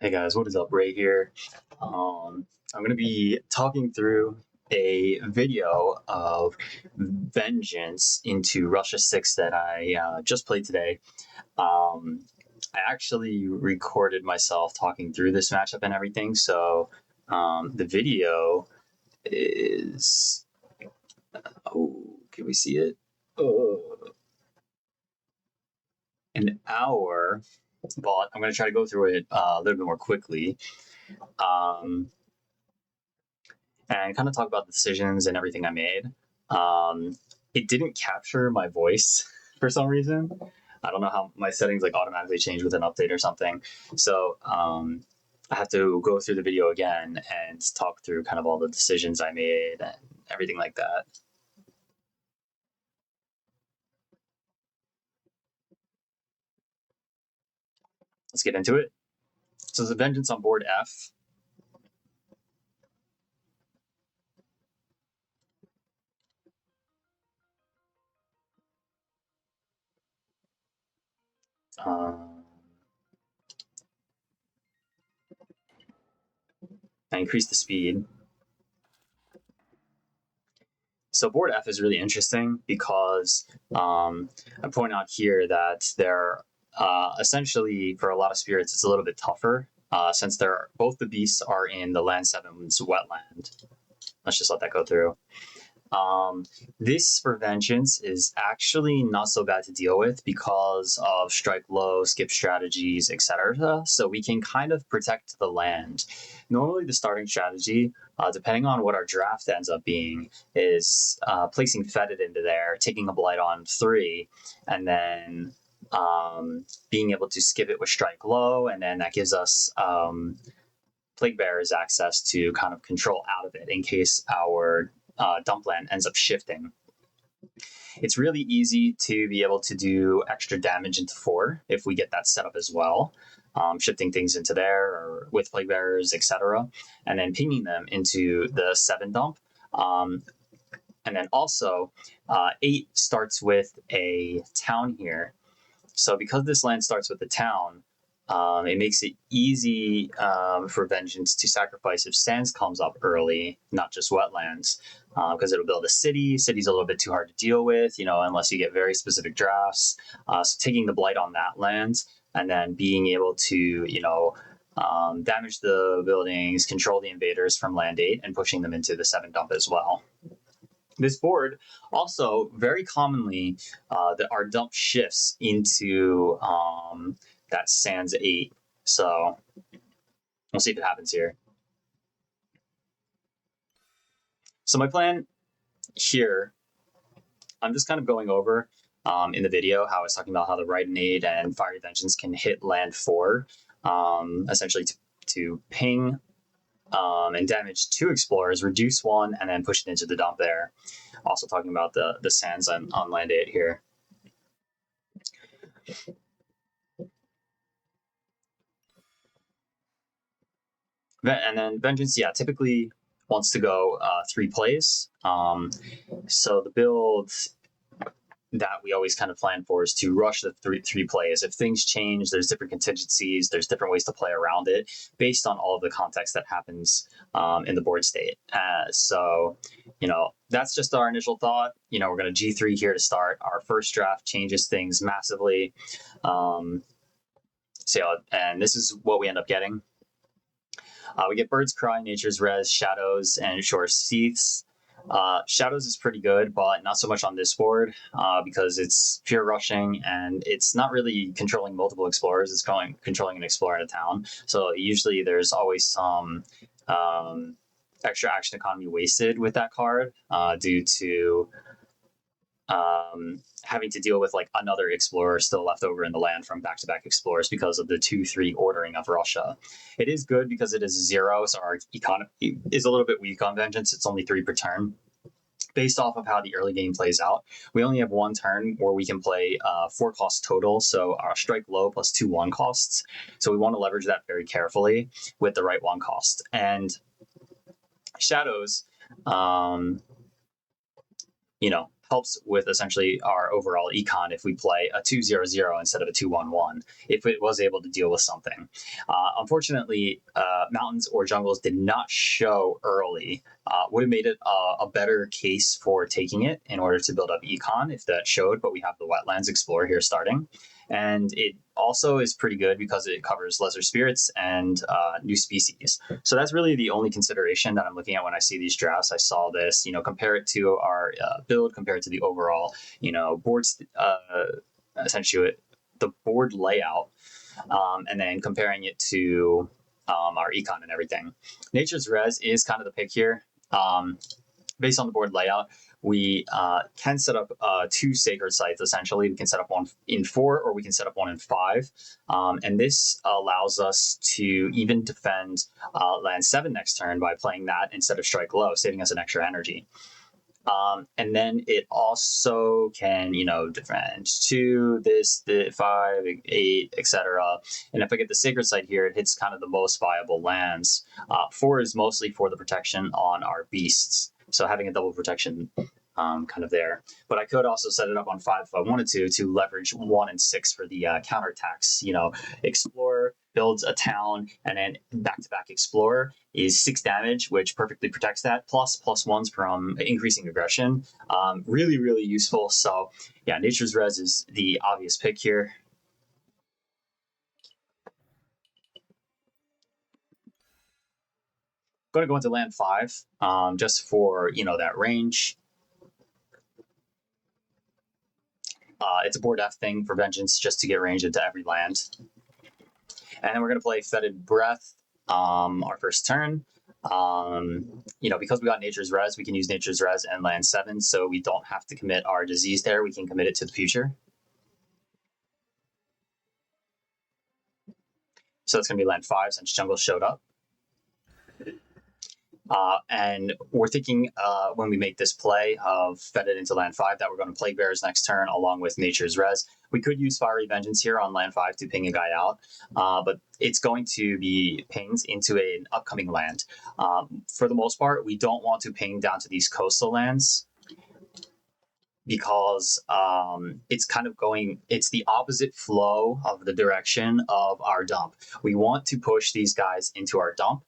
Hey guys, what is up? Ray here. I'm going to be talking through a video of Vengeance into Russia 6 that I just played today. I actually recorded myself talking through this matchup and everything, so the video is. Oh, can we see it? An hour, but I'm going to try to go through it a little bit more quickly. Um, and kind of talk about the decisions and everything I made. It didn't capture my voice for some reason. I don't know how my settings like automatically change with an update or something. So I have to go through the video again and talk through kind of all the decisions I made and everything like that. Let's get into it. So the Vengeance on board F. I increase the speed. So board F is really interesting because I point out here that they're essentially, for a lot of spirits, it's a little bit tougher since they're both the beasts are in the land 7's wetland. Let's just let that go through. This for Vengeance is actually not so bad to deal with because of strike low, skip strategies, etc. So we can kind of protect the land. Normally, the starting strategy, depending on what our draft ends up being, is placing Fetid into there, taking a Blight on 3, and then being able to skip it with strike low, and then that gives us Plague Bearers access to kind of control out of it in case our dump land ends up shifting. It's really easy to be able to do extra damage into 4 if we get that set up as well. Shifting things into there or with Plague Bearers, etc., and then pinging them into the 7 dump. And then also, 8 starts with a town here. So because this land starts with a town, it makes it easy for Vengeance to sacrifice if Sands comes up early, not just wetlands, because it'll build a city. City's a little bit too hard to deal with, unless you get very specific drafts. So taking the Blight on that land and then being able to, damage the buildings, control the invaders from land 8, and pushing them into the 7 dump as well. This board also very commonly our dump shifts into that Sands 8. So we'll see if it happens here. So my plan here, I'm just kind of going over in the video how I was talking about how the Ridenade and Fiery Vengeance can hit land 4, essentially to ping and damage 2 explorers, reduce 1, and then push it into the dump there. Also talking about the Sands on land 8 here. And then Vengeance, yeah, typically wants to go 3 plays. So the build that we always kind of plan for is to rush the three plays. If things change, there's different contingencies, there's different ways to play around it based on all of the context that happens in the board state. So, that's just our initial thought. We're going to G3 here to start. Our first draft changes things massively. And this is what we end up getting. We get Bird's Cry, Nature's Res, Shadows, and Shore Seaths. Shadows is pretty good, but not so much on this board because it's pure rushing and it's not really controlling multiple explorers. It's controlling an explorer in a town. So usually there's always some extra action economy wasted with that card due to having to deal with like another explorer still left over in the land from back-to-back explorers because of the 2-3 ordering of Russia. It is good because it is 0, so our economy is a little bit weak on Vengeance. It's only 3 per turn. Based off of how the early game plays out, we only have 1 turn where we can play 4 costs total, so our strike low plus 2 1 costs. So we want to leverage that very carefully with the right 1 cost. And Shadows, helps with essentially our overall econ if we play a 2-0-0 instead of a 2-1-1, if it was able to deal with something. Unfortunately, mountains or jungles did not show early. Would have made it a better case for taking it in order to build up econ if that showed, but we have the Wetlands Explorer here starting. And it also is pretty good because it covers lesser spirits and new species. So that's really the only consideration that I'm looking at when I see these drafts. I saw this, compare it to our build, compare it to the overall, boards, essentially the board layout, and then comparing it to our econ and everything. Nature's Res is kind of the pick here. Based on the board layout, we can set up 2 sacred sites, essentially. We can set up one in 4 or we can set up one in 5. And this allows us to even defend land 7 next turn by playing that instead of strike low, saving us an extra energy. And then it also can, defend 2, the 5, 8, etc. And if I get the sacred site here, it hits kind of the most viable lands. 4 is mostly for the protection on our beasts. So having a double protection kind of there. But I could also set it up on 5 if I wanted to leverage 1 and 6 for the counterattacks. Explorer builds a town, and then back-to-back Explorer is 6 damage, which perfectly protects that, plus +1s from increasing aggression. Really, really useful. So yeah, Nature's Res is the obvious pick here. Going to go into land 5, just for that range. It's a board F thing for Vengeance, just to get range into every land. And then we're going to play Fetid Breath our first turn. Because we got Nature's Res, we can use Nature's Res and land 7, so we don't have to commit our disease there. We can commit it to the future. So it's going to be land 5 since Jungle showed up. And we're thinking when we make this play of Fetid into land 5 that we're going to Plague Bearers next turn along with Nature's Res. We could use Fiery Vengeance here on land 5 to ping a guy out, but it's going to be pings into an upcoming land. For the most part, we don't want to ping down to these coastal lands, because it's kind of it's the opposite flow of the direction of our dump. We want to push these guys into our dump.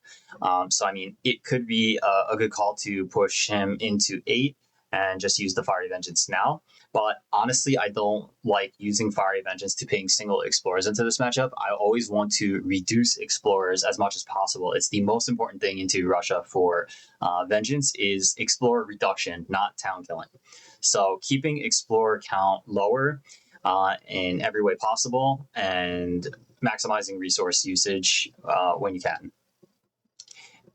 So, it could be a good call to push him into 8 and just use the Fiery Vengeance now. But honestly, I don't like using Fiery Vengeance to ping single Explorers into this matchup. I always want to reduce Explorers as much as possible. It's the most important thing into Russia for Vengeance is Explorer reduction, not town killing. So keeping Explorer count lower in every way possible and maximizing resource usage when you can.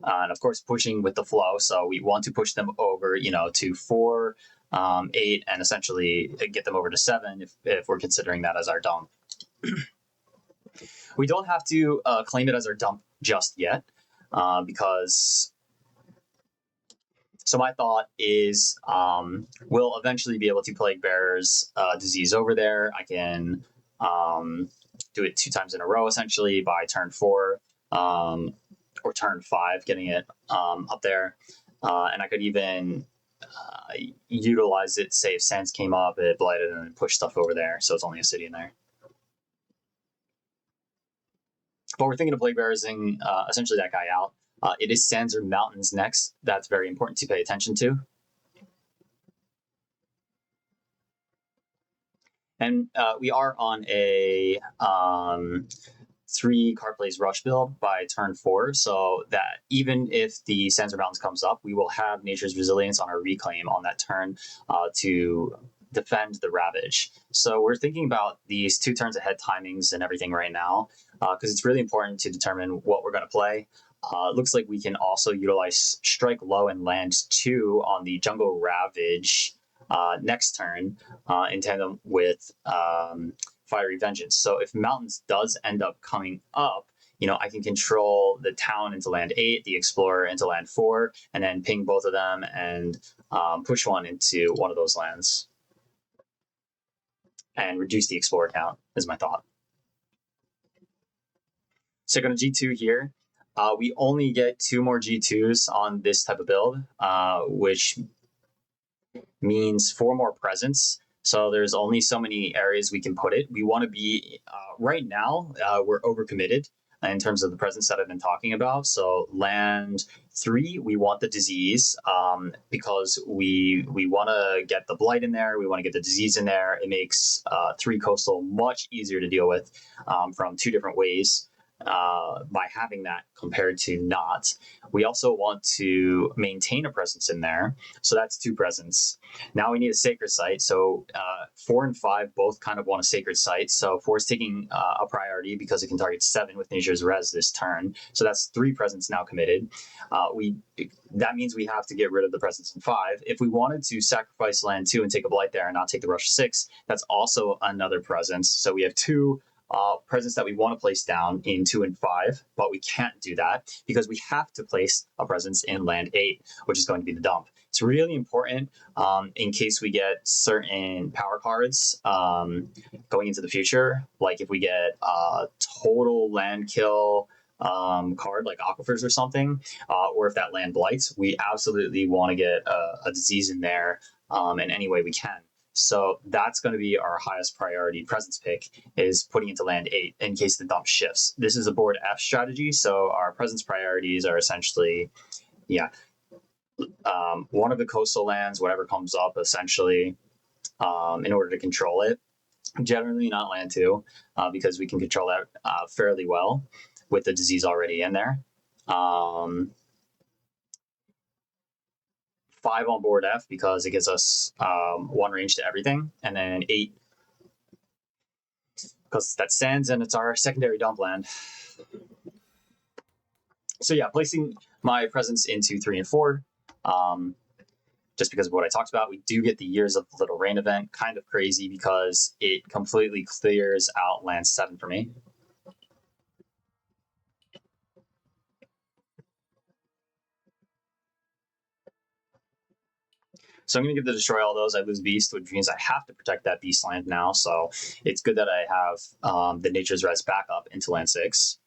And of course, pushing with the flow. So we want to push them over, to 4, 8, and essentially get them over to 7 if we're considering that as our dump. We don't have to claim it as our dump just yet, because... So my thought is we'll eventually be able to Plague Bearers disease over there. I can do it 2 times in a row, essentially, by turn 4 or turn 5, getting it up there. And I could even utilize it, say if Sands came up, it blighted and then push stuff over there. So it's only a city in there. But we're thinking of Plague Bearsing essentially that guy out. It is Sands or Mountains next. That's very important to pay attention to. And we are on a 3 card plays rush build by turn 4, so that even if the Sands or Mountains comes up, we will have Nature's Resilience on our reclaim on that turn to defend the Ravage. So we're thinking about these 2 turns ahead timings and everything right now, because it's really important to determine what we're going to play. It looks like we can also utilize Strike Low and land 2 on the Jungle Ravage next turn in tandem with Fiery Vengeance. So if Mountains does end up coming up, I can control the town into land 8, the Explorer into land 4, and then ping both of them and push one into one of those lands and reduce the Explorer count is my thought. So going to G2 here. We only get 2 more G2s on this type of build, which means 4 more presence. So there's only so many areas we can put it. We want to be right now. We're overcommitted in terms of the presence that I've been talking about. So land 3, we want the disease because we want to get the blight in there. We want to get the disease in there. It makes 3 coastal much easier to deal with from 2 different ways by having that compared to not. We also want to maintain a presence in there. So that's 2 presence. Now we need a sacred site. So 4 and 5 both kind of want a sacred site. So 4 is taking a priority because it can target 7 with Nature's Res this turn. So that's 3 presence now committed. That means we have to get rid of the presence in 5. If we wanted to sacrifice land 2 and take a blight there and not take the rush 6, that's also another presence. So we have 2 presence that we want to place down in 2 and 5, but we can't do that because we have to place a presence in land 8, which is going to be the dump. It's really important in case we get certain power cards going into the future, like if we get a total land kill card like aquifers or something, or if that land blights, we absolutely want to get a disease in there in any way we can. So that's going to be our highest priority presence pick, is putting into land 8 in case the dump shifts. This is a board F strategy, so our presence priorities are essentially, one of the coastal lands, whatever comes up, essentially, in order to control it. Generally not land 2, because we can control that fairly well with the disease already in there. 5 on board F because it gives us 1 range to everything, and then 8 because that stands and it's our secondary dump land. So yeah, placing my presence into 3 and 4, just because of what I talked about. We do get the Years of Little Rain event, kind of crazy because it completely clears out land 7 for me. So I'm going to give the Destroy all those. I lose Beast, which means I have to protect that Beast land now. So it's good that I have the Nature's Res backup into land 6.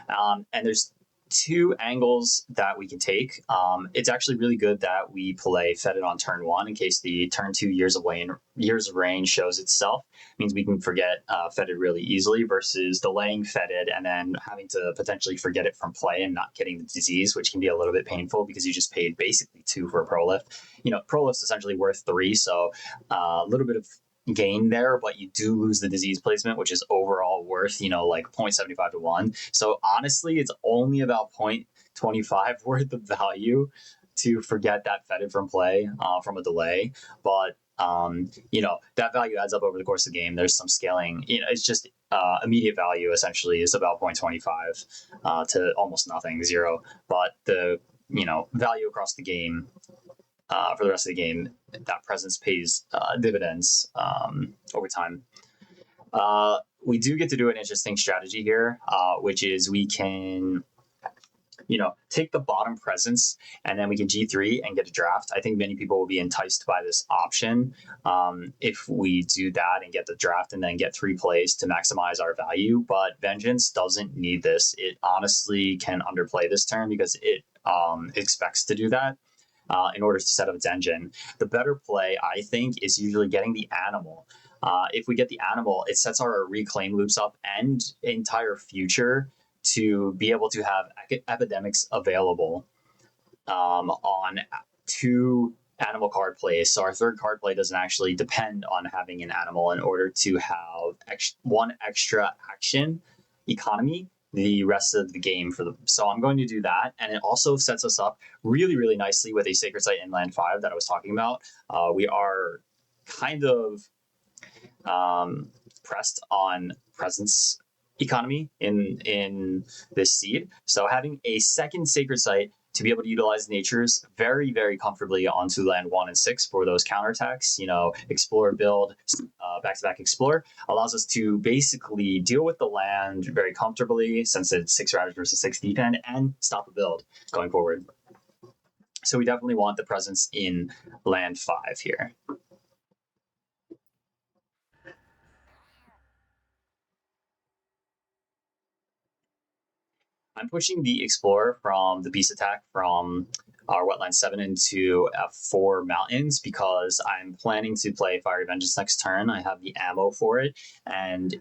And there's 2 angles that we can take. It's actually really good that we play Fetid on turn 1 in case the turn 2 Years of Rain shows itself. It means we can forget Fetid really easily versus delaying Fetid and then having to potentially forget it from play and not getting the disease, which can be a little bit painful because you just paid basically 2 for a Prolift. Prolift's essentially worth 3, so a little bit of gain there, but you do lose the disease placement, which is overall worth, like 0.75 to 1. So honestly, it's only about 0.25 worth of value to forget that Fetid from play from a delay. But that value adds up over the course of the game. There's some scaling. It's just immediate value essentially is about 0.25 to almost nothing, 0. But the value across the game for the rest of the game, that presence pays dividends over time. We do get to do an interesting strategy here, which is we can, take the bottom presence and then we can G3 and get a draft. I think many people will be enticed by this option if we do that and get the draft and then get 3 plays to maximize our value. But Vengeance doesn't need this. It honestly can underplay this turn because it expects to do that. In order to set up its engine. The better play, I think, is usually getting the animal. If we get the animal, it sets our reclaim loops up and entire future to be able to have epidemics available on 2 animal card plays. So our 3rd card play doesn't actually depend on having an animal in order to have 1 extra action economy the rest of the game for them. So I'm going to do that. And it also sets us up really, really nicely with a Sacred Site in land 5 that I was talking about. We are kind of pressed on presence economy in this seed. So having a second Sacred Site to be able to utilize natures very, very comfortably onto land 1 and 6 for those counterattacks, explore, build, back-to-back explore, allows us to basically deal with the land very comfortably since it's 6 ravage versus 6 defend and stop a build going forward. So we definitely want the presence in land 5 here. I'm pushing the Explorer from the Beast attack from our wetland 7 into F4 mountains because I'm planning to play Fiery Vengeance next turn. I have the ammo for it, and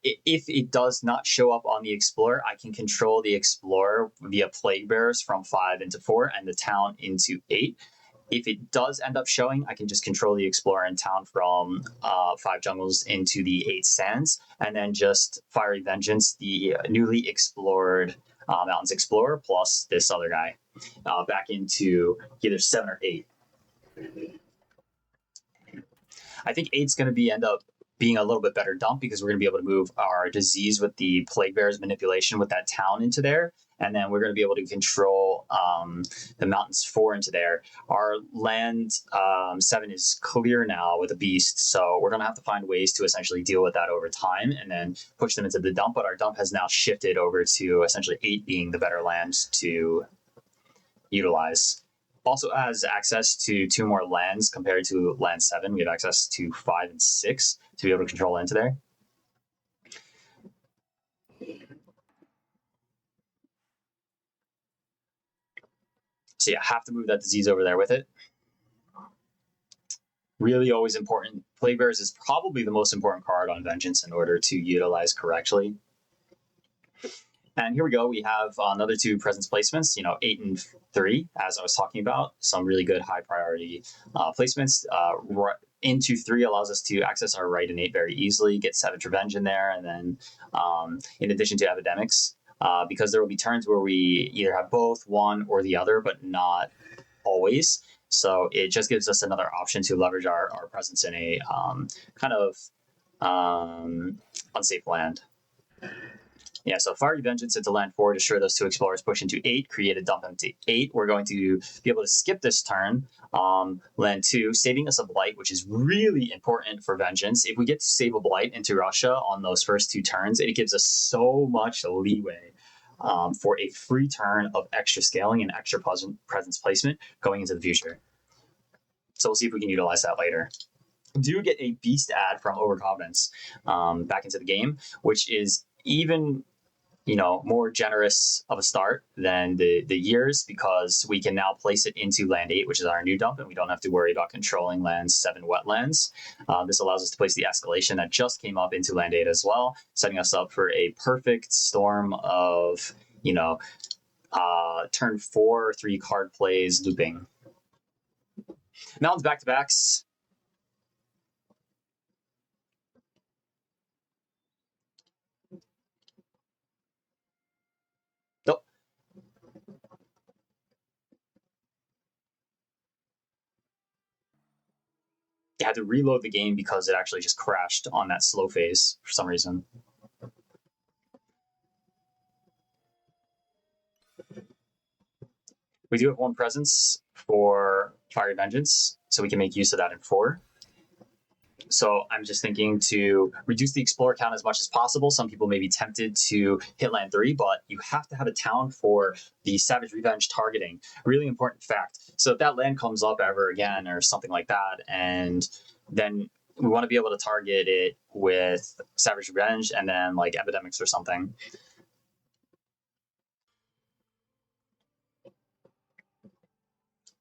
if it does not show up on the Explorer, I can control the Explorer via Plague Bearers from 5 into 4 and the town into 8. If it does end up showing, I can just control the Explorer and town from 5 jungles into the 8 sands, and then just Fiery Vengeance, the newly explored Mountains Explorer, plus this other guy back into either 7 or 8. I think 8's going to end up being a little bit better dump because we're going to be able to move our disease with the Plague Bearers manipulation with that town into there. And then we're going to be able to control the Mountains 4 into there. Our land 7 is clear now with a beast, so we're going to have to find ways to essentially deal with that over time and then push them into the dump. But our dump has now shifted over to essentially 8 being the better land to utilize. Also has access to 2 more lands compared to land 7. We have access to 5 and 6 to be able to control into there. So yeah, have to move that disease over there with it. Really always important. Plague Bearers is probably the most important card on Vengeance in order to utilize correctly. And here we go. We have another 2 presence placements, 8 and 3, as I was talking about. Some really good high priority placements. Into 3 allows us to access our right and 8 very easily, get Savage Revenge in there, and then in addition to Epidemics, because there will be turns where we either have both, one or the other, but not always. So it just gives us another option to leverage our presence in a kind of unsafe land. Yeah, so Fiery Vengeance into land 4, destroy those 2 Explorers, push into 8, create a dump into 8. We're going to be able to skip this turn, land 2, saving us a Blight, which is really important for Vengeance. If we get to save a Blight into Russia on those first 2 turns, it gives us so much leeway for a free turn of extra scaling and extra presence placement going into the future. So we'll see if we can utilize that later. Do get a Beast ad from Overconfidence back into the game, which is even more generous of a start than the years, because we can now place it into land 8, which is our new dump, and we don't have to worry about controlling land 7 wetlands. This allows us to place the escalation that just came up into land 8 as well, setting us up for a perfect storm of turn 4 3 card plays looping. Mountains back-to-backs. I had to reload the game because it actually just crashed on that slow phase for some reason. We do have 1 presence for Fiery Vengeance, so we can make use of that in 4. So I'm just thinking to reduce the Explorer count as much as possible. Some people may be tempted to hit land 3, but you have to have a town for the Savage Revenge targeting. Really important fact. So if that land comes up ever again or something like that, and then we want to be able to target it with Savage Revenge and then like Epidemics or something.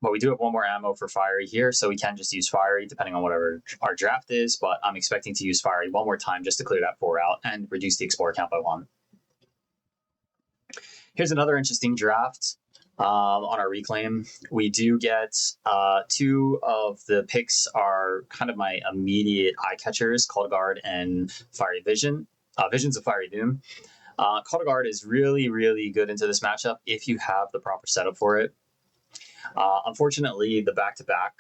But we do have 1 more ammo for Fiery here, so we can just use Fiery depending on whatever our draft is, but I'm expecting to use Fiery 1 more time just to clear that 4 out and reduce the Explorer count by 1. Here's another interesting draft on our Reclaim. We do get 2 of the picks are kind of my immediate eye catchers, Call to Guard and Fiery Vision. Visions of Fiery Doom. Call to Guard is really, really good into this matchup if you have the proper setup for it. Unfortunately, the back-to-back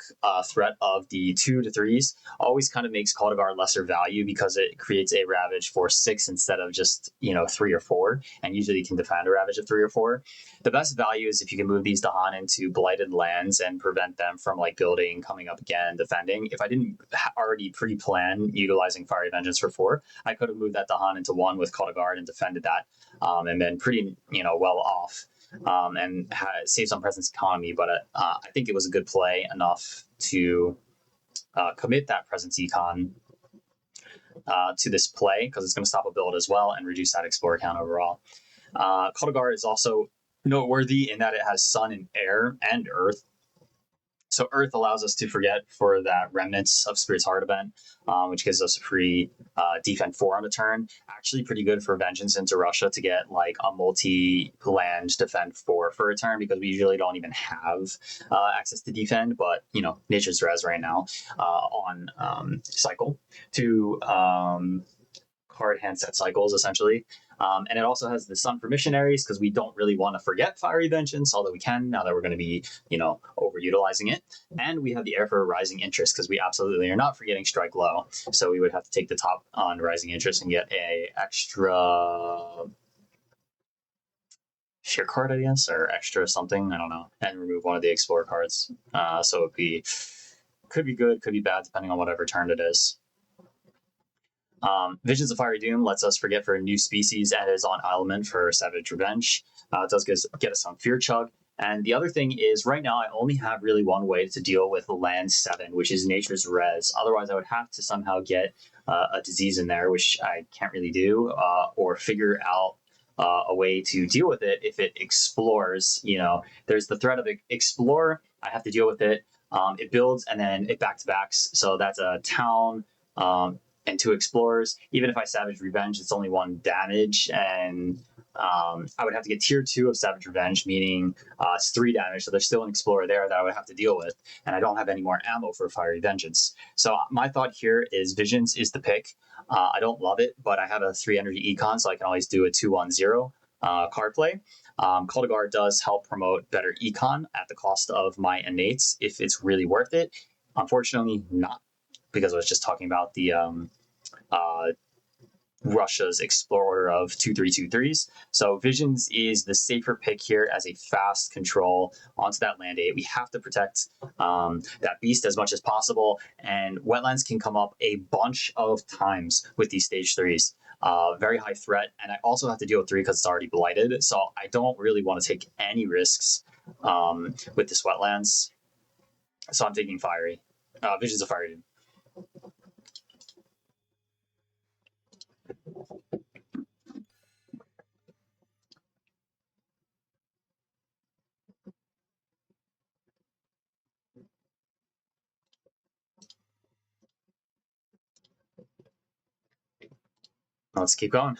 threat of the 2 to 3s always kind of makes Call to Guard lesser value because it creates a Ravage for 6 instead of just 3 or 4, and usually you can defend a Ravage of 3 or 4. The best value is if you can move these Dahan into blighted lands and prevent them from building, coming up again, defending. If I didn't already pre-plan utilizing Fiery Vengeance for 4, I could have moved that Dahan into 1 with Call to Guard and defended that, and been pretty well off. And save some presence economy, but I think it was a good play enough to commit that presence econ to this play because it's going to stop a build as well and reduce that Explorer count overall. Call to Guard is also noteworthy in that it has sun and air and earth. So Earth allows us to forget for that Remnants of Spirit's Heart event, which gives us a free defend 4 on the turn. Actually pretty good for Vengeance into Russia to get like a multi-land defend 4 for a turn, because we usually don't even have access to defend, but you know, Nature's Res right now on cycle to card handset cycles essentially. And it also has the Sun for Missionaries, because we don't really want to forget Fiery Vengeance, although we can now that we're going to be, you know, overutilizing it. And we have the Air for Rising Interest, because we absolutely are not forgetting Strike Low. So we would have to take the top on Rising Interest and get a extra sheer card, I guess, or extra something, I don't know, and remove one of the Explorer cards. So it'd be, could be good, could be bad, depending on whatever turn it is. Visions of Fiery Doom lets us forget for a new species and is on Element for Savage Revenge. It does get us on Fear Chug. And the other thing is, right now I only have really one way to deal with Land 7, which is Nature's Res. Otherwise, I would have to somehow get a disease in there, which I can't really do, or figure out a way to deal with it if it explores. You know, there's the threat of explore. I have to deal with it. It builds and then it back-to-backs. So that's a town. And 2 explorers. Even if I Savage Revenge, it's only 1 damage, and I would have to get tier 2 of Savage Revenge, meaning it's 3 damage. So there's still an explorer there that I would have to deal with, and I don't have any more ammo for Fiery Vengeance. So my thought here is Visions is the pick. I don't love it, but I have a 3 energy econ, so I can always do a 2-1-0 card play. Cultigar does help promote better econ at the cost of my innates if it's really worth it. Unfortunately, not, because I was just talking about the Russia's Explorer of 2/3/2/3s. So Visions is the safer pick here as a fast control onto that land 8. We have to protect that beast as much as possible, and Wetlands can come up a bunch of times with these stage 3s. Very high threat, and I also have to deal with 3 because it's already blighted, so I don't really want to take any risks with this Wetlands. So I'm taking Fiery. Visions of Fiery. Let's keep going.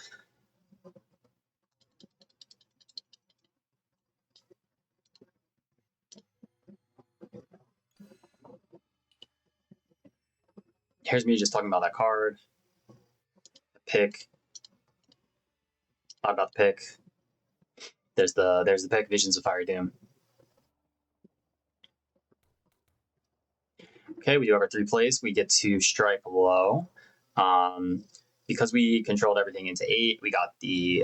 Here's me just talking about that card. Pick. Talk about the pick. There's the pick. Visions of Fiery Doom. Okay, we do have our 3 plays. We get to strike low. Because we controlled everything into 8, we got the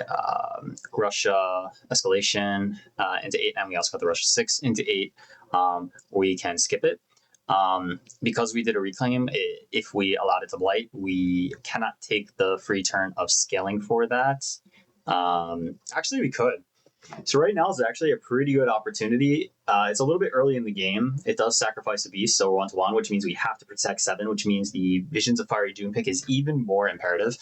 Russia escalation into 8, and we also got the Russia 6 into 8. We can skip it. Because we did a reclaim, if we allowed it to blight, we cannot take the free turn of scaling for that. Actually, we could. So right now is actually a pretty good opportunity. It's a little bit early in the game. It does sacrifice a beast, so we're 1-1, which means we have to protect 7, which means the Visions of Fiery Doom pick is even more imperative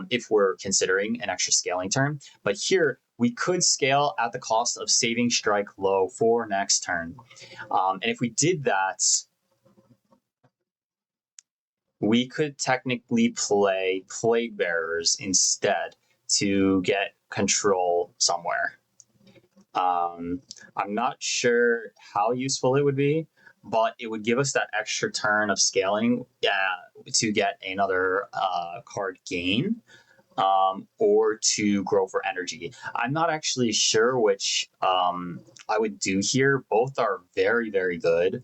if we're considering an extra scaling turn. But here, we could scale at the cost of saving Strike Low for next turn. And if we did that, we could technically play Plague Bearers instead to get control somewhere. I'm not sure how useful it would be, but it would give us that extra turn of scaling to get another card gain, or to grow for energy. I'm not actually sure which I would do here. Both are very, very good.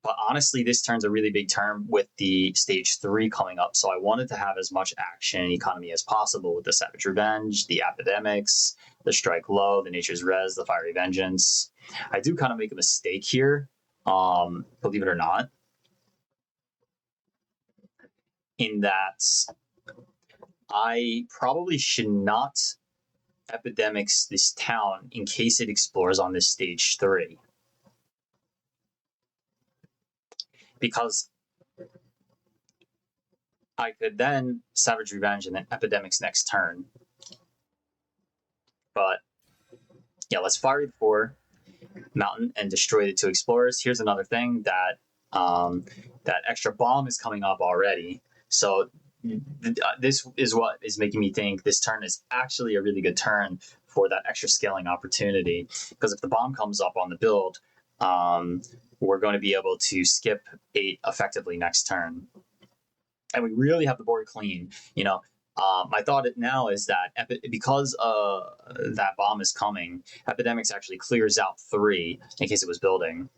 But honestly, this turn's a really big turn with the stage 3 coming up. So I wanted to have as much action economy as possible with the Savage Revenge, the Epidemics, the Strike Low, the Nature's Res, the Fiery Vengeance. I do kind of make a mistake here, believe it or not, in that I probably should not Epidemics this town in case it explores on this stage 3. Because I could then Savage Revenge and then Epidemics next turn. But yeah, let's fire the 4 mountain and destroy the 2 explorers. Here's another thing that that extra bomb is coming up already. So this is what is making me think this turn is actually a really good turn for that extra scaling opportunity. Because if the bomb comes up on the build, we're going to be able to skip 8 effectively next turn. And we really have the board clean. My thought now is that because that bomb is coming, Epidemics actually clears out 3 in case it was building.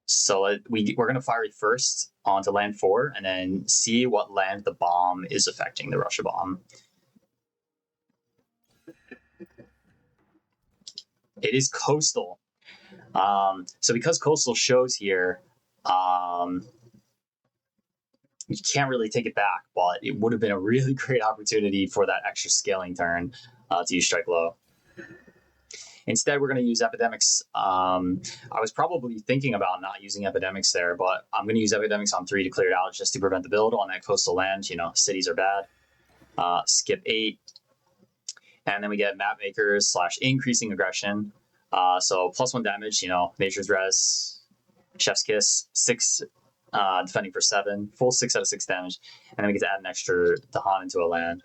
So we're going to fire it first onto land 4 and then see what land the bomb is affecting, the Russia bomb. It is coastal. So because coastal shows here, you can't really take it back, but it would have been a really great opportunity for that extra scaling turn to use strike low. Instead, we're going to use Epidemics. I was probably thinking about not using Epidemics there, but I'm going to use Epidemics on 3 to clear it out just to prevent the build on that coastal land. Cities are bad. Skip 8. And then we get Map Makers / increasing aggression. So +1 damage, Nature's Res, Chef's Kiss, 6 defending for 7, full 6 out of 6 damage. And then we get to add an extra Dahan into a land.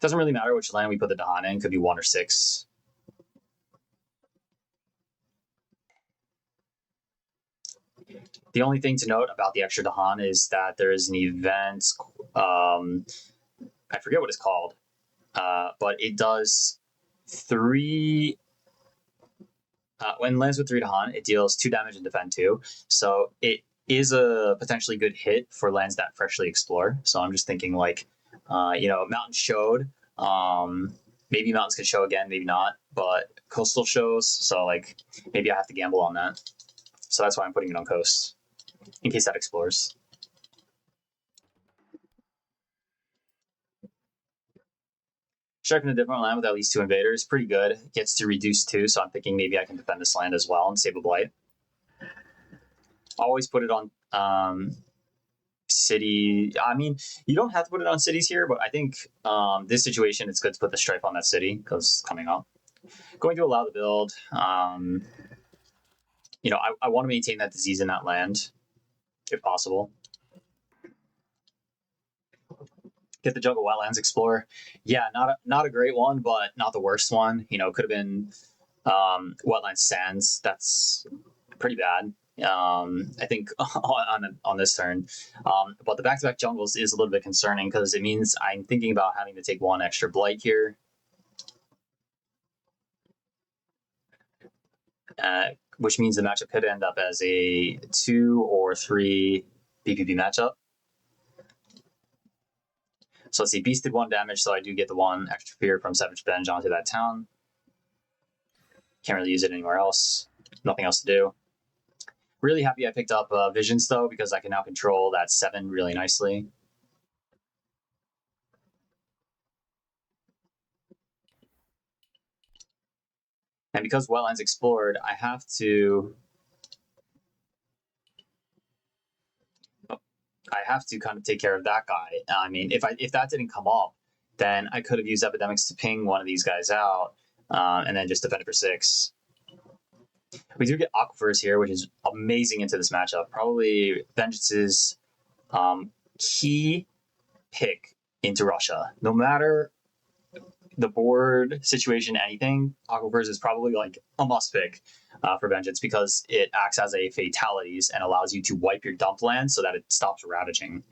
Doesn't really matter which land we put the Dahan in, could be 1 or 6. The only thing to note about the extra Dahan is that there is an event, I forget what it's called, but it does 3. When lands with 3 Dahan, it deals 2 damage and defend 2. So it is a potentially good hit for lands that freshly explore. So I'm just thinking Mountain showed. Maybe Mountains could show again, maybe not. But Coastal shows, so maybe I have to gamble on that. So that's why I'm putting it on Coast, in case that explores. Striking a different land with at least 2 invaders, pretty good. Gets to reduce 2, so I'm thinking maybe I can defend this land as well and save a blight. Always put it on city. I mean, you don't have to put it on cities here, but I think this situation it's good to put the stripe on that city because coming up. Going to allow the build. I want to maintain that disease in that land if possible. Get the Jungle Wetlands Explorer. Yeah, not a great one, but not the worst one. Could have been Wetland Sands. That's pretty bad. I think on this turn, but the back-to-back jungles is a little bit concerning because it means I'm thinking about having to take 1 extra blight here, which means the matchup could end up as a 2 or 3 BPP matchup. So let's see, Beast did 1 damage, so I do get the 1 extra fear from Savage Revenge onto that town. Can't really use it anywhere else. Nothing else to do. Really happy I picked up Visions, though, because I can now control that 7 really nicely. And because Wetlands explored, I have to kind of take care of that guy. I mean, if that didn't come up, then I could have used Epidemics to ping one of these guys out, and then just defend it for 6. We do get Aquifers here, which is amazing into this matchup. Probably Vengeance's key pick into Russia. No matter the board situation, anything, Aquifers is probably a must pick for Vengeance because it acts as a fatalities and allows you to wipe your dump land so that it stops ravaging.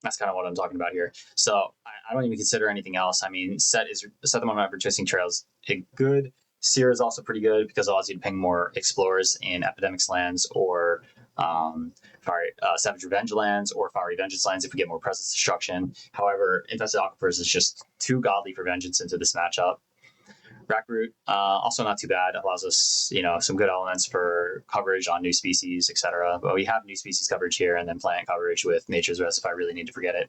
That's kind of what I'm talking about here. So I don't even consider anything else. I mean, set them on my Twisting Trails. Good. Seer is also pretty good because it allows you to ping more explorers in Epidemics lands or Savage Revenge lands or Fiery Vengeance lands if we get more presence destruction. However, Infested Aquifers is just too godly for Vengeance into this matchup. Rackroot, also not too bad. It allows us, some good elements for coverage on new species, etc. But we have new species coverage here and then plant coverage with Nature's Res if I really need to forget it.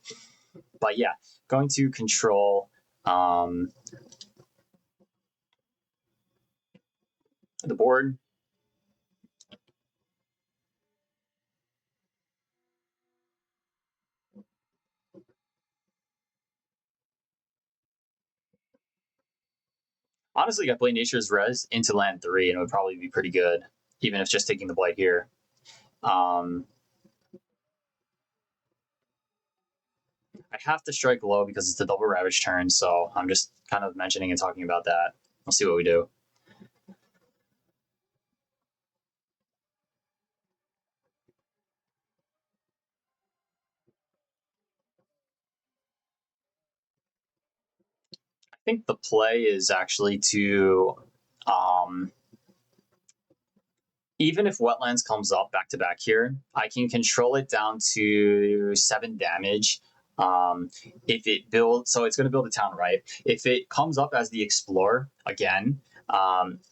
But yeah, going to control the board. Honestly, I play Nature's Res into land 3, and it would probably be pretty good, even if just taking the blight here. Um, I have to strike low because it's a double ravage turn, so I'm just kind of mentioning and talking about that. We'll see what we do. I think the play is actually to, um, even if Wetlands comes up back to back here, I can control it down to 7 damage. If it builds, so it's going to build a town, right? If it comes up as the Explorer again,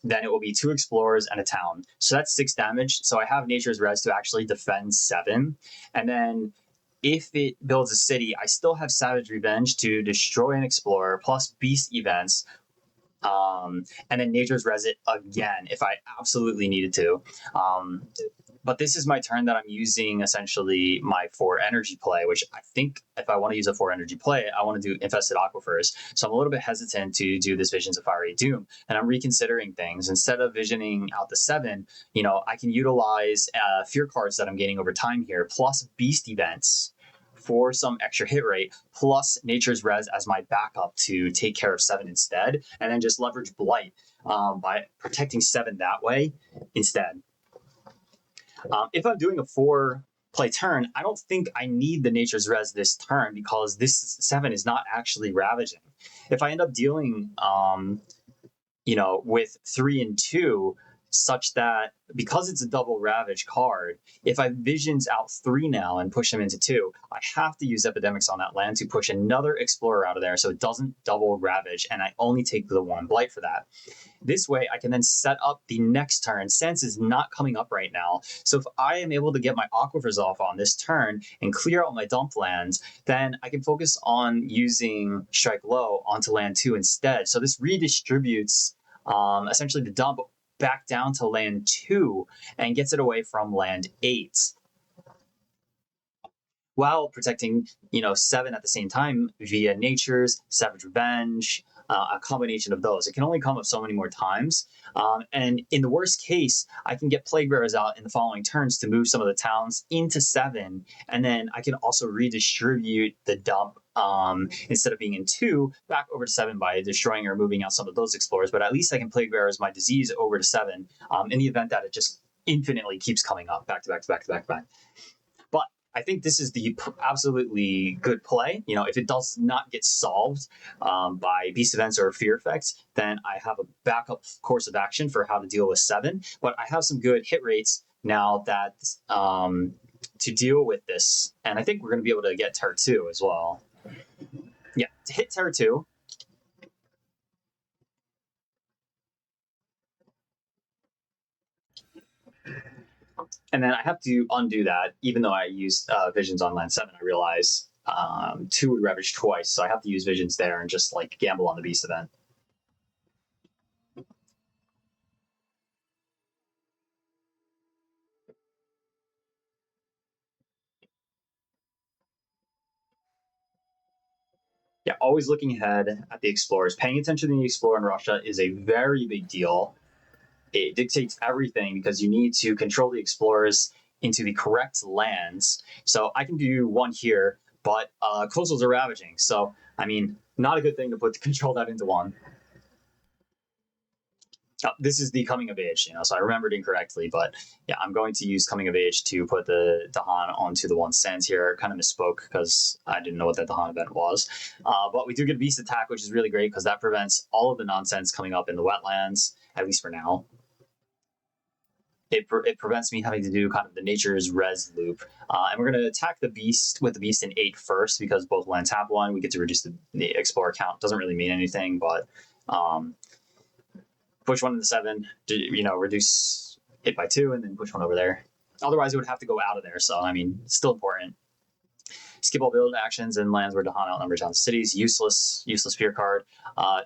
then it will be 2 Explorers and a town. So that's 6 damage. So I have Nature's Res to actually defend 7. And then if it builds a city, I still have Savage Revenge to destroy an Explorer plus Beast events, and then Nature's Resit again if I absolutely needed to. But this is my turn that I'm using essentially my 4 energy play, which I think if I want to use a 4 energy play, I want to do Infested Aquifers. So I'm a little bit hesitant to do this Visions of Fiery Doom, and I'm reconsidering things. Instead of visioning out the 7, I can utilize fear cards that I'm gaining over time here, plus beast events for some extra hit rate, plus Nature's Res as my backup to take care of 7 instead, and then just leverage Blight by protecting 7 that way instead. If I'm doing a 4 play turn, I don't think I need the Nature's Res this turn because this 7 is not actually ravaging. If I end up dealing, with 3 and 2, such that because it's a double ravage card, if I visions out 3 now and push them into 2, I have to use Epidemics on that land to push another Explorer out of there so it doesn't double ravage, and I only take the 1 blight for that. This way, I can then set up the next turn. Sense is not coming up right now. So if I am able to get my Aquifers off on this turn and clear out my dump lands, then I can focus on using Strike Low onto land 2 instead. So this redistributes essentially the dump back down to land 2 and gets it away from land 8 while protecting 7 at the same time via Nature's Savage Revenge, a combination of those. It can only come up so many more times, and in the worst case, I can get Plague Bearers out in the following turns to move some of the towns into 7, and then I can also redistribute the dump, instead of being in 2 back over to 7 by destroying or moving out some of those Explorers. But at least I can Plague Bearers my disease over to 7, in the event that it just infinitely keeps coming up back to back to back to back to back. But I think this is the absolutely good play. If it does not get solved by beast events or fear effects, then I have a backup course of action for how to deal with 7. But I have some good hit rates now that to deal with this, and I think we're going to be able to get Terror 2 as well. Yeah, to hit Terror 2. And then I have to undo that, even though I used visions on land 7. I realize 2 would ravage twice, so I have to use visions there and just gamble on the beast event. Yeah, always looking ahead at the explorers. Paying attention to the explorer in Russia is a very big deal. It dictates everything because you need to control the explorers into the correct lands. So I can do 1 here, but coastals are ravaging. So, not a good thing to control that into 1. This is the coming of age, so I remembered incorrectly, but yeah, I'm going to use coming of age to put the Dahan onto the 1 sands here. Kind of misspoke because I didn't know what that Dahan event was. But we do get beast attack, which is really great because that prevents all of the nonsense coming up in the wetlands, at least for now. It prevents me having to do kind of the Nature's Res loop. And we're going to attack the beast with the beast in 8 first because both lands have 1. We get to reduce the explorer count. Doesn't really mean anything, but push 1 into 7, reduce it by 2, and then push 1 over there. Otherwise, it would have to go out of there. So, still important. Skip all build actions and lands where Dahan outnumbers down cities. Useless fear card.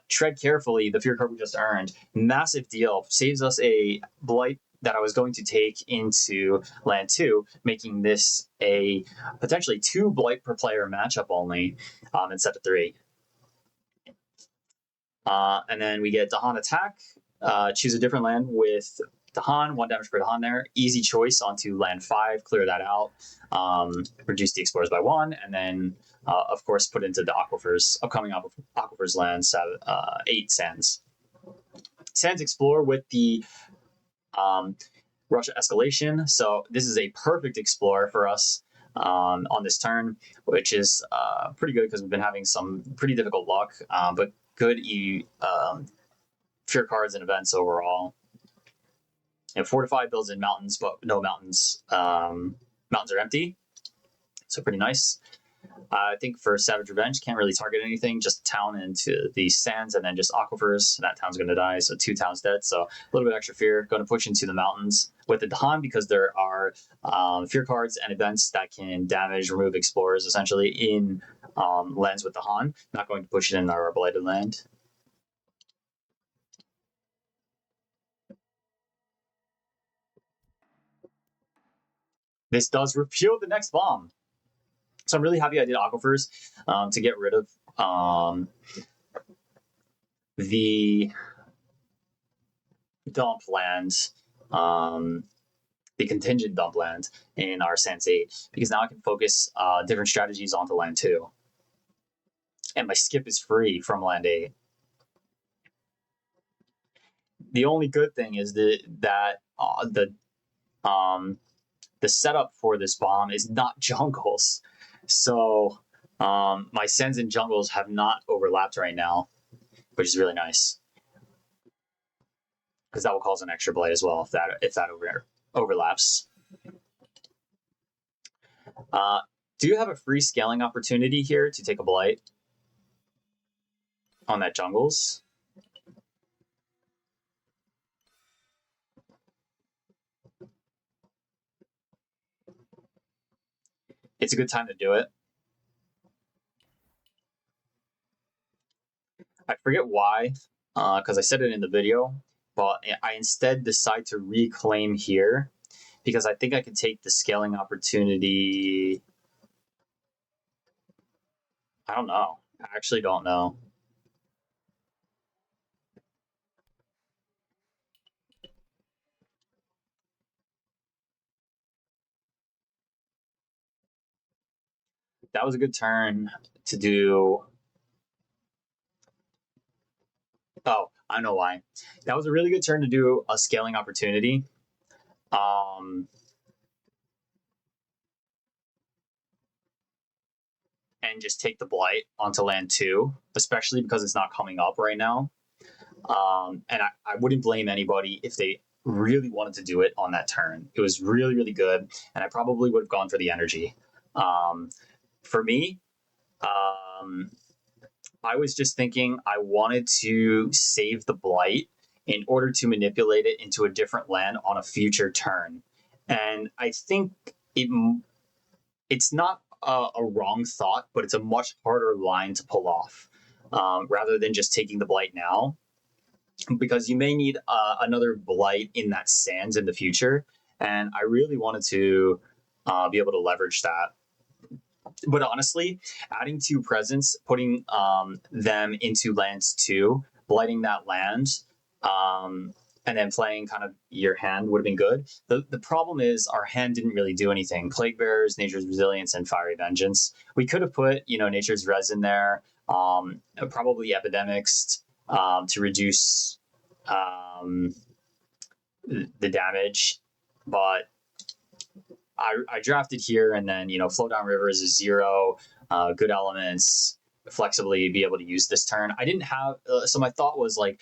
Tread carefully. The fear card we just earned. Massive deal. Saves us a blight that I was going to take into land 2, making this a potentially 2 blight per player matchup only, instead of 3. And then we get Dahan attack. Choose a different land with Dahan, 1 damage per Dahan there. Easy choice onto land 5, clear that out. Reduce the explorers by 1, and then, of course, put into the aquifers, upcoming aquifers lands, 8 sands. Sands explore with the Russia escalation. So this is a perfect explore for us on this turn, which is pretty good because we've been having some pretty difficult luck, but good fear cards and events overall. And Fortify builds in mountains, but no mountains. Mountains are empty, so pretty nice. I think for Savage Revenge, can't really target anything, just town into the sands and then just aquifers. That town's going to die, so 2 towns dead. So a little bit extra fear. Going to push into the mountains with the Dahan because there are fear cards and events that can damage, remove explorers essentially in lands with the Han. Not going to push it in our blighted land. This does repeal the next bomb. So I'm really happy I did aquifers to get rid of the dump land, the contingent dump land in our Sans 8, because now I can focus different strategies onto land 2. And my skip is free from land 8. The only good thing is that the setup for this bomb is not jungles. So my Sens and jungles have not overlapped right now, which is really nice. Because that will cause an extra blight as well if that overlaps. Do you have a free scaling opportunity here to take a blight on that jungles? It's a good time to do it. I forget why, because I said it in the video, but I instead decide to reclaim here because I think I can take the scaling opportunity. I don't know. I actually don't know. That was a good turn to do. Oh, I know why. That was a really good turn to do a scaling opportunity. And just take the blight onto land 2, especially because it's not coming up right now. And I wouldn't blame anybody if they really wanted to do it on that turn. It was really, really good, and I probably would have gone for the energy. For me, I was just thinking I wanted to save the blight in order to manipulate it into a different land on a future turn. And I think it's not a wrong thought, but it's a much harder line to pull off rather than just taking the blight now, because you may need another blight in that sands in the future. And I really wanted to be able to leverage that. But honestly, adding 2 presents, putting them into lands 2, blighting that land, and then playing kind of your hand would have been good. The problem is our hand didn't really do anything. Plague Bearers, Nature's Resilience, and Fiery Vengeance. We could have put, Nature's Res in there, probably Epidemics to reduce the damage, but I drafted here, and then Flow Down Rivers is 0, good elements, flexibly be able to use this turn. I didn't have so my thought was like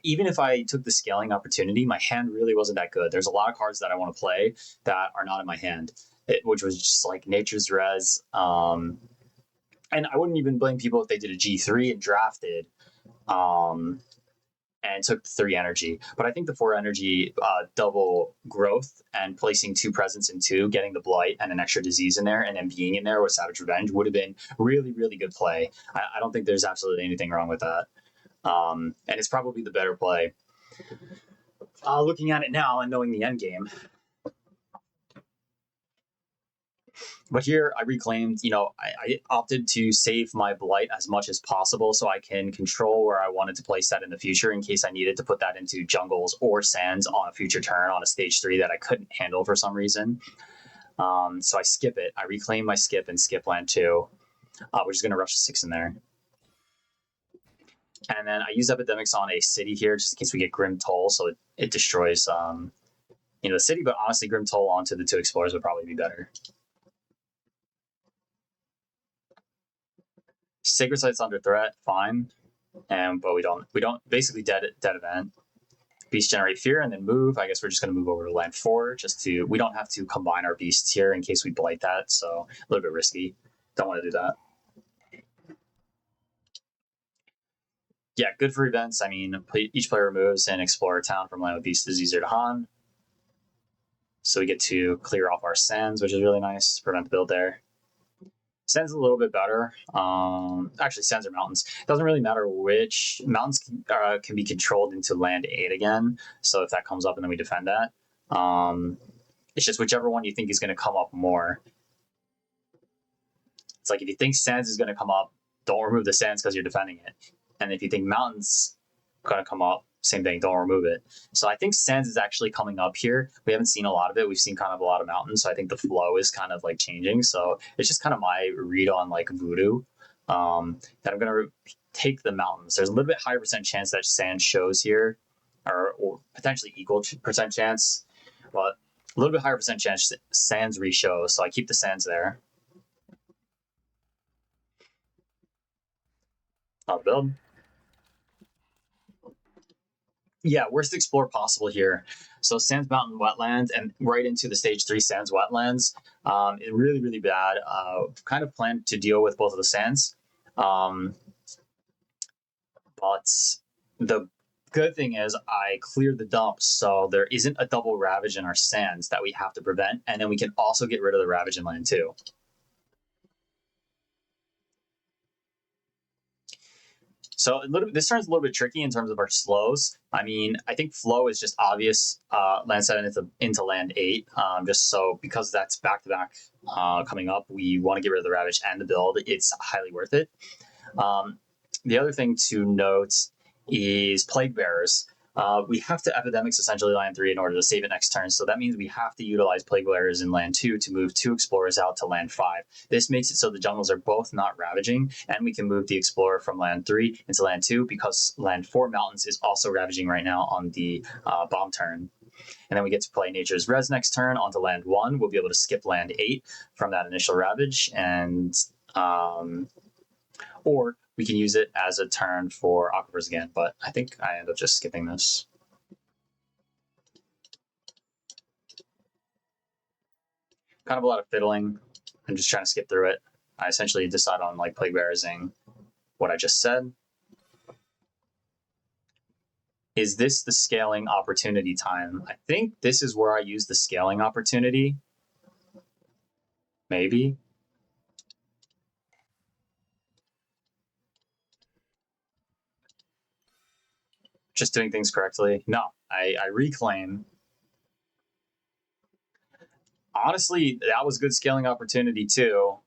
even if I took the scaling opportunity, my hand really wasn't that good. There's a lot of cards that I want to play that are not in my hand, which was just like Nature's Res. And I wouldn't even blame people if they did a G3 and drafted and took the 3 energy. But I think the 4 energy double growth and placing 2 presents in 2, getting the blight and an extra disease in there, and then being in there with Savage Revenge would have been really, really good play. I don't think there's absolutely anything wrong with that. And it's probably the better play. Looking at it now and knowing the end game. But here I reclaimed, I opted to save my blight as much as possible so I can control where I wanted to place that in the future in case I needed to put that into jungles or sands on a future turn on a stage 3 that I couldn't handle for some reason. So I skip it. I reclaim my skip and skip land 2. We're just going to rush 6 in there. And then I use Epidemics on a city here just in case we get Grim Toll, so it destroys the city, but honestly Grim Toll onto the 2 explorers would probably be better. Sacred Sight's under threat, fine. But we don't basically dead event. Beast generate fear and then move. I guess we're just going to move over to land 4 we don't have to combine our beasts here in case we blight that, so a little bit risky. Don't want to do that. Yeah, good for events. I mean, each player removes an explorer town from land with beasts is easier to Han. So we get to clear off our sands, which is really nice. Prevent the build there. Sands a little bit better. Actually, sands are mountains. It doesn't really matter which mountains can be controlled into land 8 again. So if that comes up and then we defend that, it's just whichever one you think is going to come up more. It's like if you think sands is going to come up, don't remove the sands because you're defending it. And if you think mountains going to come up, same thing, don't remove it. So I think sands is actually coming up here. We haven't seen a lot of it. We've seen kind of a lot of mountains. So I think the flow is kind of like changing. So it's just kind of my read on like voodoo, that I'm going to take the mountains. There's a little bit higher percent chance that sand shows here, or potentially equal percent chance, but a little bit higher percent chance sands re-show. So I keep the sands there. I'll build. Yeah, worst explore possible here. So Sands Mountain Wetlands and right into the stage 3 Sands Wetlands. It's really, really bad. Kind of planned to deal with both of the sands. But the good thing is I cleared the dumps, so there isn't a double Ravage in our sands that we have to prevent. And then we can also get rid of the Ravage in land too. So this turn's a little bit tricky in terms of our slows. I mean, I think flow is just obvious. Land 7 into land 8, just so because that's back to back coming up, we want to get rid of the Ravage and the build. It's highly worth it. The other thing to note is Plague Bearers. We have to Epidemics essentially land 3 in order to save it next turn. So that means we have to utilize Plague Bearers in land 2 to move 2 Explorers out to land 5. This makes it so the jungles are both not ravaging, and we can move the Explorer from land 3 into land 2 because land 4 Mountains is also ravaging right now on the bomb turn. And then we get to play Nature's Res next turn onto land 1. We'll be able to skip land 8 from that initial Ravage, and or we can use it as a turn for Aquifers again, but I think I end up just skipping this. Kind of a lot of fiddling. I'm just trying to skip through it. I essentially decide on like Plague Bearsing what I just said. Is this the scaling opportunity time? I think this is where I use the scaling opportunity. Maybe. Just doing things correctly. No, I reclaim. Honestly, that was good scaling opportunity too.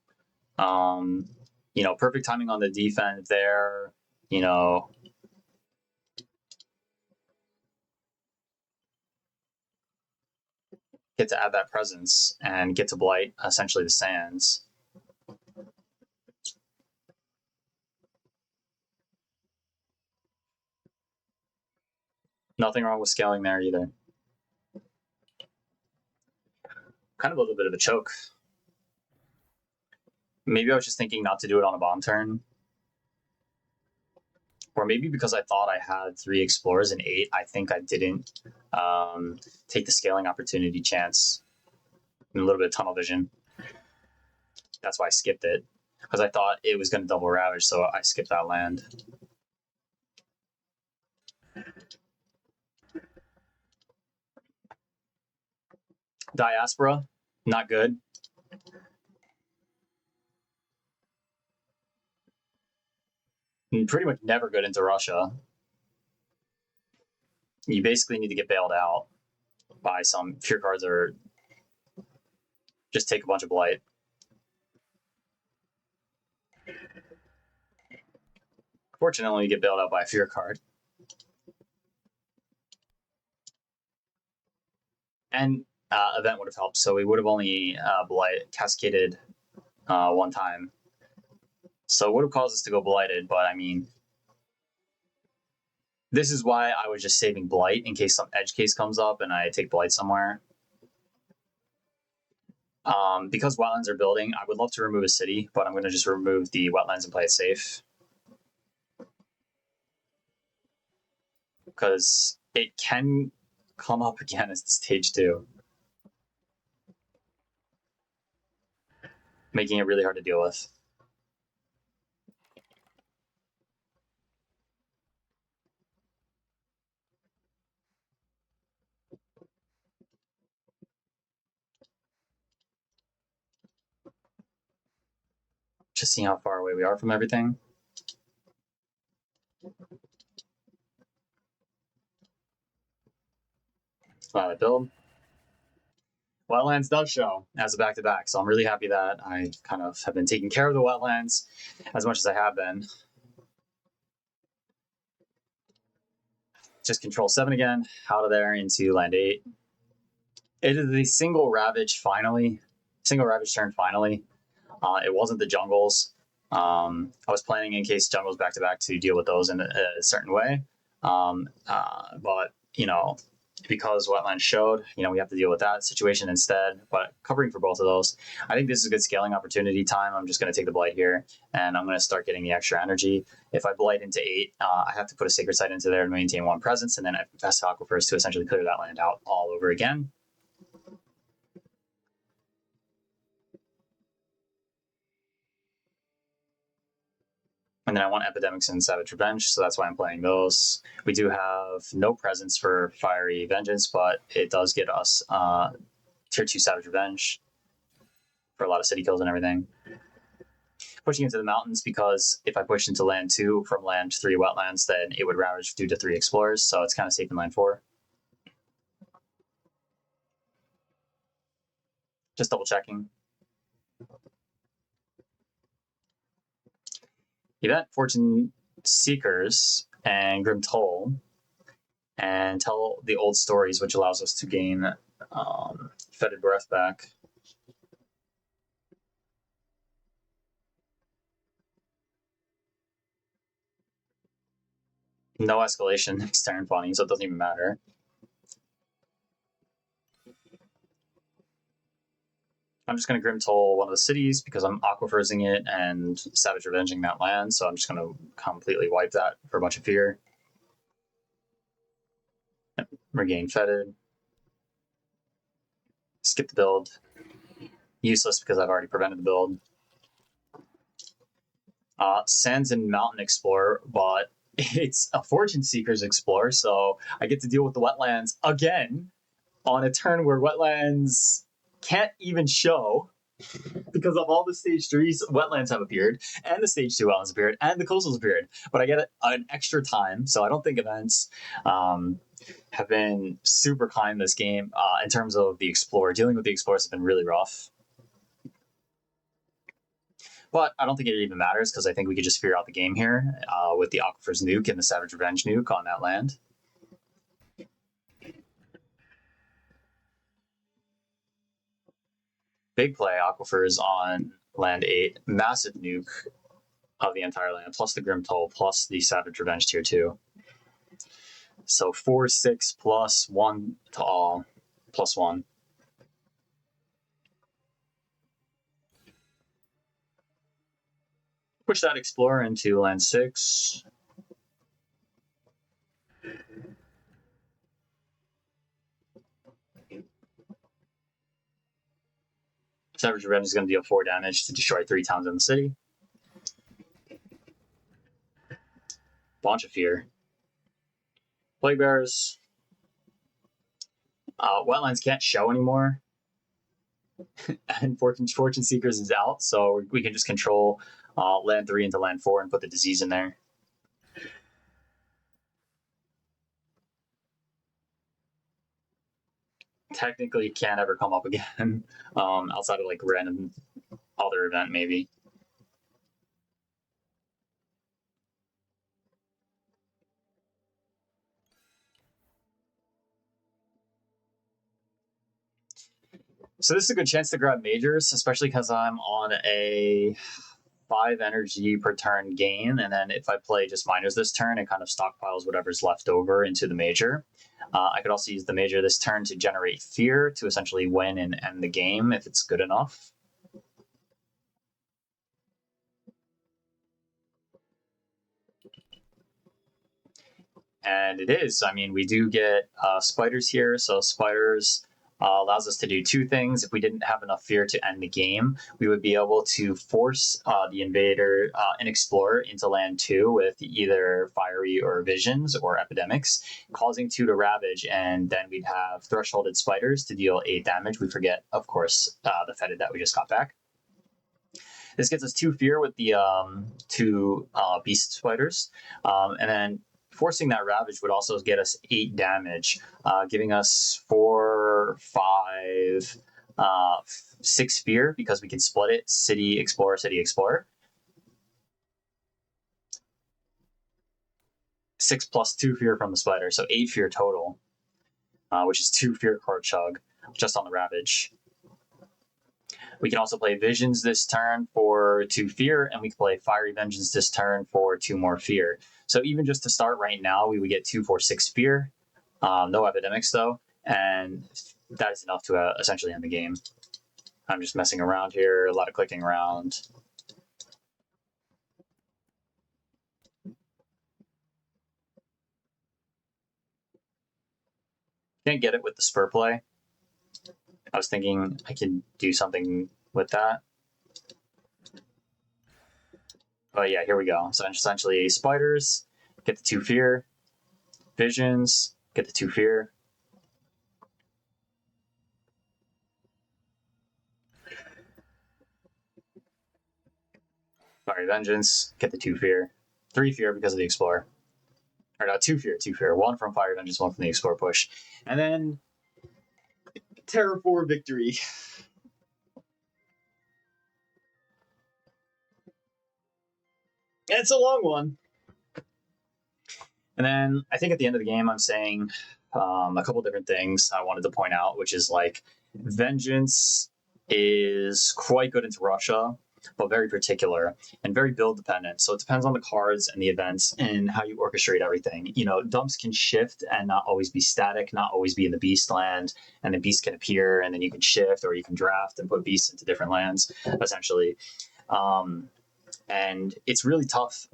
Perfect timing on the defense there. Get to add that presence and get to blight essentially the sands. Nothing wrong with scaling there either. Kind of a little bit of a choke. Maybe I was just thinking not to do it on a bomb turn. Or maybe because I thought I had 3 Explorers and 8, I think I didn't take the scaling opportunity chance. And a little bit of tunnel vision. That's why I skipped it. Because I thought it was going to double Ravage, so I skipped that land. Diaspora, not good. And pretty much never good into Russia. You basically need to get bailed out by some fear cards or just take a bunch of blight. Fortunately, you get bailed out by a fear card. And event would have helped, so we would have only blight cascaded one time. So it would have caused us to go blighted, but I mean, this is why I was just saving blight in case some edge case comes up and I take blight somewhere. Because wetlands are building, I would love to remove a city, but I'm going to just remove the wetlands and play it safe. Because it can come up again as the stage 2. Making it really hard to deal with. Just seeing how far away we are from everything. Wow, that build. Wetlands does show as a back-to-back, so I'm really happy that I kind of have been taking care of the wetlands as much as I have been. Just control 7 again, out of there into land 8. It is the single ravage finally. Single ravage turn finally. It wasn't the jungles. I was planning in case jungles back-to-back to deal with those in a certain way. But, you know, because wetlands showed, you know, we have to deal with that situation instead. But covering for both of those, I think this is a good scaling opportunity time. I'm just going to take the blight here, and I'm going to start getting the extra energy. If I blight into 8, I have to put a sacred site into there to maintain 1 presence, and then I invest aquifers to essentially clear that land out all over again. And then I want Epidemics and Savage Revenge, so that's why I'm playing those. We do have no presence for Fiery Vengeance, but it does get us tier 2 Savage Revenge for a lot of city kills and everything. Pushing into the mountains, because if I push into land 2 from land 3 wetlands, then it would ravage due to 3 explorers, so it's kind of safe in land 4. Just double checking. Event Fortune Seekers and Grim Toll, and tell the old stories, which allows us to gain Fetid Breath back. No escalation next turn, funny, so it doesn't even matter. I'm just going to Grim Toll one of the cities because I'm Aquifersing it and Savage Revenging that land, so I'm just going to completely wipe that for a bunch of fear. Regain Fetid. Skip the build. Useless because I've already prevented the build. Sands and Mountain Explorer, but it's a Fortune Seekers Explorer, so I get to deal with the wetlands again on a turn where wetlands can't even show because of all the stage 3s wetlands have appeared, and the stage 2 wetlands appeared, and the coastals appeared. But I get an extra time, so I don't think events have been super kind this game in terms of the Explorer. Dealing with the Explorers has been really rough. But I don't think it even matters because I think we could just figure out the game here with the Aquifer's nuke and the Savage Revenge nuke on that land. Big play Aquifers on land 8. Massive nuke of the entire land, plus the Grim Toll, plus the Savage Revenge tier 2. So 4/6 plus 1 to all, plus 1. Push that Explorer into land 6. Savage Revenge is going to deal 4 damage to destroy 3 towns in the city. Bunch of fear. Plague Bearers. Wetlands can't show anymore. And Fortune Seekers is out, so we can just control land 3 into land 4 and put the disease in there. Technically, it can't ever come up again outside of like random other event, maybe. So this is a good chance to grab majors, especially because I'm on a 5 energy per turn gain, and then if I play just minors this turn, it kind of stockpiles whatever's left over into the major. I could also use the major this turn to generate fear to essentially win and end the game if it's good enough. And it is. I mean, we do get spiders here, so spiders allows us to do two things. If we didn't have enough fear to end the game, we would be able to force the invader and explorer into land 2 with either fiery or visions or epidemics, causing 2 to ravage, and then we'd have thresholded spiders to deal 8 damage. We forget, of course, the fetid that we just got back. This gets us 2 fear with the 2 beast spiders, and then forcing that ravage would also get us 8 damage, giving us 4, 5, 6 fear because we can split it city explorer, city explorer. 6 plus 2 fear from the spider, so 8 fear total, which is 2 fear card chug just on the ravage. We can also play Visions this turn for 2 fear, and we can play Fiery Vengeance this turn for 2 more fear. So even just to start right now, we would get 2, 4, 6 fear. No epidemics though, and that is enough to essentially end the game. I'm just messing around here, a lot of clicking around. Can't get it with the spur play. I was thinking I could do something with that. But yeah, here we go. So essentially spiders, get the 2 fear, visions, get the 2 fear. Fiery Vengeance, get the 2 fear. 3 fear because of the Explorer. Or no, 2 fear, 2 fear. 1 from Fiery Vengeance, 1 from the Explorer push. And then Terror 4 victory. It's a long one. And then I think at the end of the game, I'm saying a couple different things I wanted to point out, which is like Vengeance is quite good into Russia, but very particular and very build dependent. So it depends on the cards and the events and how you orchestrate everything. You know, dumps can shift and not always be static, not always be in the beast land, and then beast can appear and then you can shift or you can draft and put beasts into different lands, essentially. And it's really tough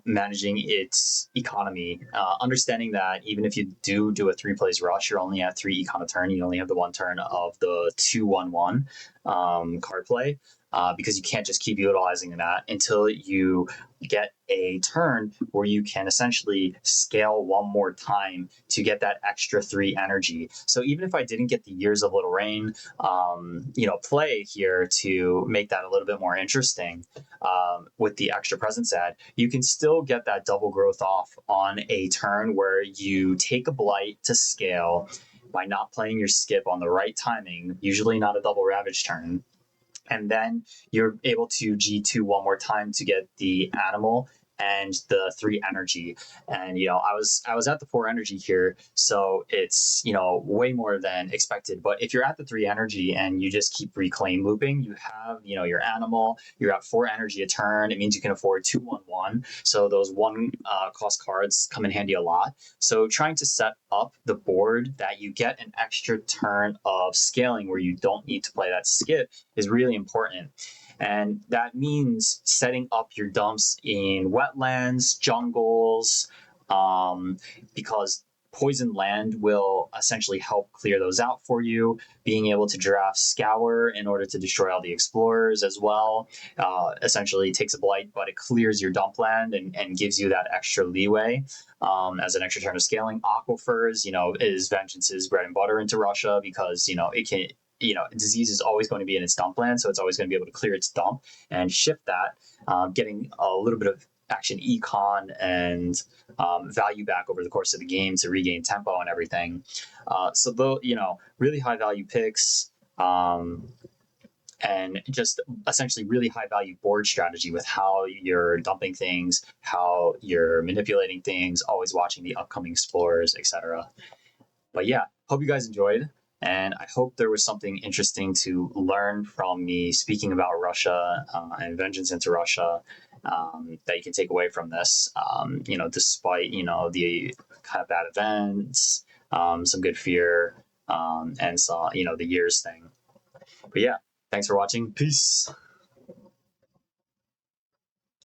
managing its economy. Understanding that even if you do a 3 plays rush, you're only at 3 econ a turn. You only have the 1 turn of the 2/1/1 card play. Because you can't just keep utilizing that until you get a turn where you can essentially scale 1 more time to get that extra 3 energy. So even if I didn't get the Years of Little Rain, play here to make that a little bit more interesting with the extra presence ad, you can still get that double growth off on a turn where you take a blight to scale by not playing your skip on the right timing, usually not a double ravage turn, and then you're able to G2 1 more time to get the animal and the 3 energy. And I was at the 4 energy here, so it's way more than expected. But if you're at the 3 energy and you just keep reclaim looping, you have your animal, you're at 4 energy a turn. It means you can afford 2/1/1. So those 1 cost cards come in handy a lot. So trying to set up the board that you get an extra turn of scaling where you don't need to play that skip is really important. And that means setting up your dumps in wetlands, jungles, because poison land will essentially help clear those out for you. Being able to draft Scour in order to destroy all the explorers as well essentially takes a blight, but it clears your dump land and gives you that extra leeway as an extra turn of scaling. Aquifers, is Vengeance's bread and butter into Russia because, it can, disease is always going to be in its dump land, so it's always going to be able to clear its dump and shift that, getting a little bit of action econ and value back over the course of the game to regain tempo and everything. So though, really high value picks. And just essentially really high value board strategy with how you're dumping things, how you're manipulating things, always watching the upcoming explorers, etc. But yeah, hope you guys enjoyed. And I hope there was something interesting to learn from me speaking about Russia and vengeance into Russia, that you can take away from this. Despite the kind of bad events, some good fear, and the years thing. But yeah, thanks for watching. Peace.